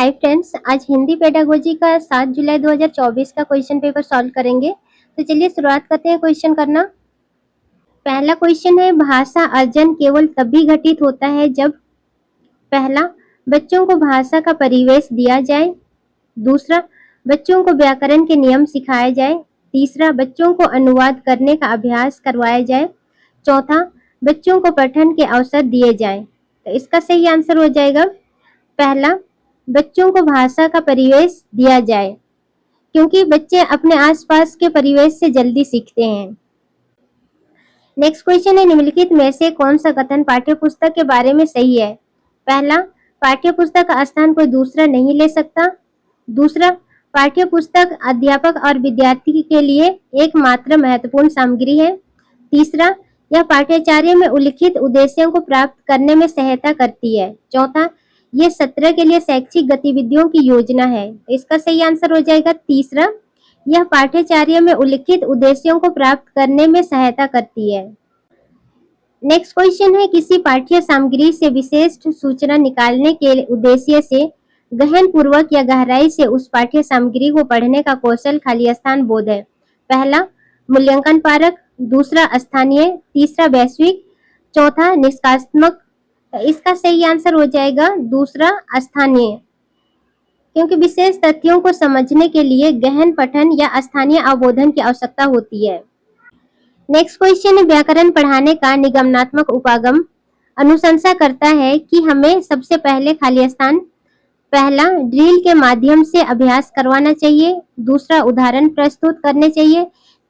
Hi friends, आज Hindi pedagogy का 7 जुलाई 2024 का क्वेश्चन पेपर सॉल्व करेंगे। तो चलिए शुरुआत करते हैं क्वेश्चन करना। पहला क्वेश्चन है, भाषा अर्जन केवल तभी घटित होता है जब पहला, बच्चों को भाषा का परिवेश दिया जाए। दूसरा, बच्चों को व्याकरण के नियम सिखाया जाए। तीसरा, बच्चों को अनुवाद करने का अभ्यास करवाया जाए। चौथा, बच्चों को पठन के अवसर दिए जाए। तो इसका सही आंसर हो जाएगा पहला, बच्चों को भाषा का परिवेश दिया जाए, क्योंकि बच्चे अपने आसपास के परिवेश से जल्दी सीखते हैं। नेक्स्ट क्वेश्चन है, निम्नलिखित में से कौन सा कथन पाठ्यपुस्तक के बारे में सही है? पहला, पाठ्यपुस्तक का स्थान कोई दूसरा नहीं ले सकता। दूसरा, पाठ्यपुस्तक अध्यापक और विद्यार्थी के लिए एकमात्र महत्वपूर्ण सामग्री है। तीसरा, यह पाठ्याचार्य में उल्लिखित उद्देश्यों को प्राप्त करने में सहायता करती है। चौथा, ये सत्र के लिए शैक्षिक गतिविधियों की योजना है। इसका सही आंसर हो जाएगा तीसरा, यह पाठ्याचार्य में उल्लिखित उद्देश्यों को प्राप्त करने में सहायता करती है। नेक्स्ट क्वेश्चन है, किसी पाठ्य सामग्री से विशिष्ट सूचना निकालने के उद्देश्य से गहन पूर्वक या गहराई से उस पाठ्य सामग्री को पढ़ने का कौशल खाली स्थान बोध है। पहला, मूल्यांकन पारक। दूसरा, स्थानीय। तीसरा, वैश्विक। चौथा, निष्कासात्मक। इसका सही आंसर हो जाएगा दूसरा, स्थानीय, क्योंकि विशेष तथ्यों को समझने के लिए गहन पठन या स्थानीय अवबोधन की आवश्यकता होती है। नेक्स्ट क्वेश्चन है, व्याकरण पढ़ाने का निगमनात्मक उपागम अनुशंसा करता है कि हमें सबसे पहले खाली स्थान पहला, ड्रिल के माध्यम से अभ्यास करवाना चाहिए। दूसरा, उदाहरण प्रस्तुत करने चाहिए।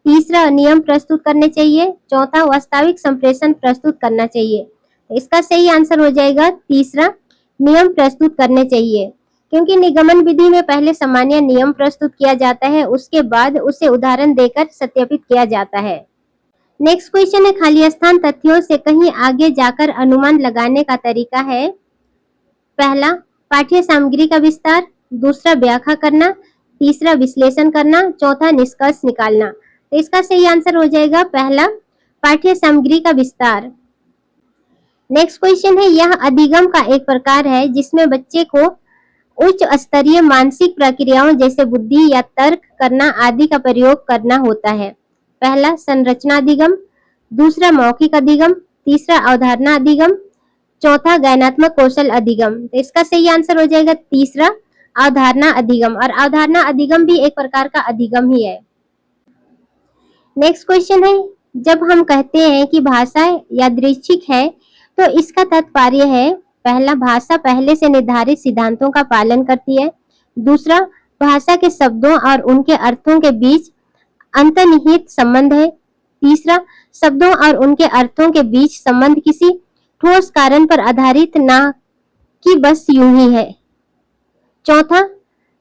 तीसरा, नियम प्रस्तुत करने चाहिए। चौथा, वास्तविक संप्रेषण प्रस्तुत करना चाहिए। इसका सही आंसर हो जाएगा तीसरा, नियम प्रस्तुत करने चाहिए, क्योंकि निगमन विधि में पहले सामान्य नियम प्रस्तुत किया जाता है, उसके बाद उसे उदाहरण देकर सत्यापित किया जाता है। नेक्स्ट क्वेश्चन है, खाली स्थान तथ्यों से कहीं आगे जाकर अनुमान लगाने का तरीका है। पहला, पाठ्य सामग्री का विस्तार। दूसरा, व्याख्या करना। तीसरा, विश्लेषण करना। चौथा, निष्कर्ष निकालना। तो इसका सही आंसर हो जाएगा पहला, पाठ्य सामग्री का विस्तार। नेक्स्ट क्वेश्चन है, यह अधिगम का एक प्रकार है जिसमें बच्चे को उच्च स्तरीय मानसिक प्रक्रियाओं जैसे बुद्धि या तर्क करना आदि का प्रयोग करना होता है। पहला, संरचना अधिगम। दूसरा, मौखिक अधिगम। तीसरा, अवधारणा अधिगम। चौथा, ज्ञानात्मक कौशल अधिगम। तो इसका सही आंसर हो जाएगा तीसरा, अवधारणा अधिगम, और अवधारणा अधिगम भी एक प्रकार का अधिगम ही है। नेक्स्ट क्वेश्चन है, जब हम कहते हैं कि भाषा यादृच्छिक है तो इसका तात्पर्य है पहला, भाषा पहले से निर्धारित सिद्धांतों का पालन करती है। दूसरा, भाषा के शब्दों और उनके अर्थों के बीच अंतर्निहित संबंध है। तीसरा, शब्दों और उनके अर्थों के बीच संबंध किसी ठोस कारण पर आधारित ना कि बस यूं ही है। चौथा,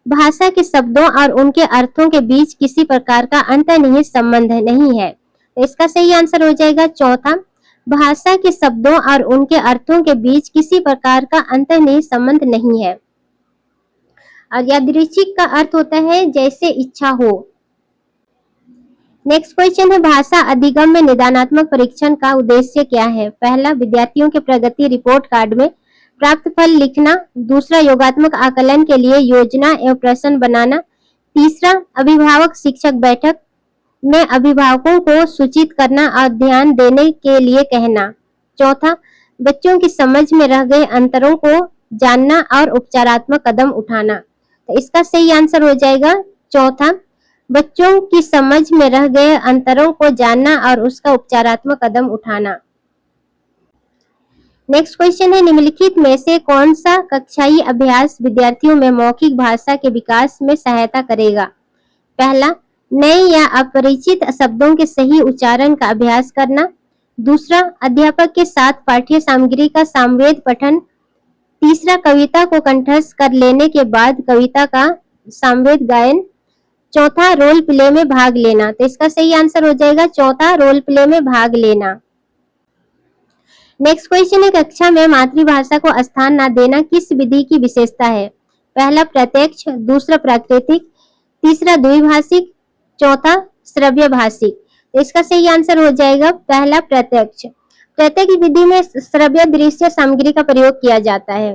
भाषा के शब्दों और उनके अर्थों के बीच किसी प्रकार का अंतर्निहित संबंध नहीं है। तो इसका सही आंसर हो जाएगा चौथा, भाषा के शब्दों और उनके अर्थों के बीच किसी प्रकार का अंतर्निहित संबंध नहीं है। और यादृच्छिक का अर्थ होता है जैसे इच्छा हो। नेक्स्ट क्वेश्चन है, भाषा अधिगम में निदानात्मक परीक्षण का उद्देश्य क्या है? पहला, विद्यार्थियों के प्रगति रिपोर्ट कार्ड में प्राप्त फल लिखना। दूसरा, योगात्मक आकलन के लिए योजना एवं प्रश्न बनाना। तीसरा, अभिभावक शिक्षक बैठक में अभिभावकों को सूचित करना और ध्यान देने के लिए कहना। चौथा, बच्चों की समझ में रह गए अंतरों को जानना और उपचारात्मक कदम उठाना। तो इसका सही आंसर हो जाएगा चौथा, बच्चों की समझ में रह गए अंतरों को जानना और उसका उपचारात्मक कदम उठाना। नेक्स्ट क्वेश्चन है, निम्नलिखित में से कौन सा कक्षाई अभ्यास विद्यार्थियों में मौखिक भाषा के विकास में सहायता करेगा? पहला, नए या अपरिचित शब्दों के सही उच्चारण का अभ्यास करना। दूसरा, अध्यापक के साथ पाठ्य सामग्री का सामवेद पठन। तीसरा, कविता को कंठस्थ कर लेने के बाद कविता का सामवेद गायन। चौथा, रोल प्ले में भाग लेना। तो इसका सही आंसर हो जाएगा चौथा, रोल प्ले में भाग लेना। नेक्स्ट क्वेश्चन है, कक्षा में मातृभाषा को स्थान न देना किस विधि की विशेषता है? पहला, प्रत्यक्ष। दूसरा, प्राकृतिक। तीसरा, द्विभाषिक। चौथा, श्रव्य भाषिक। तो इसका सही आंसर हो जाएगा पहला, प्रत्यक्ष। प्रत्यक्ष विधि में श्रव्य दृश्य सामग्री का प्रयोग किया जाता है।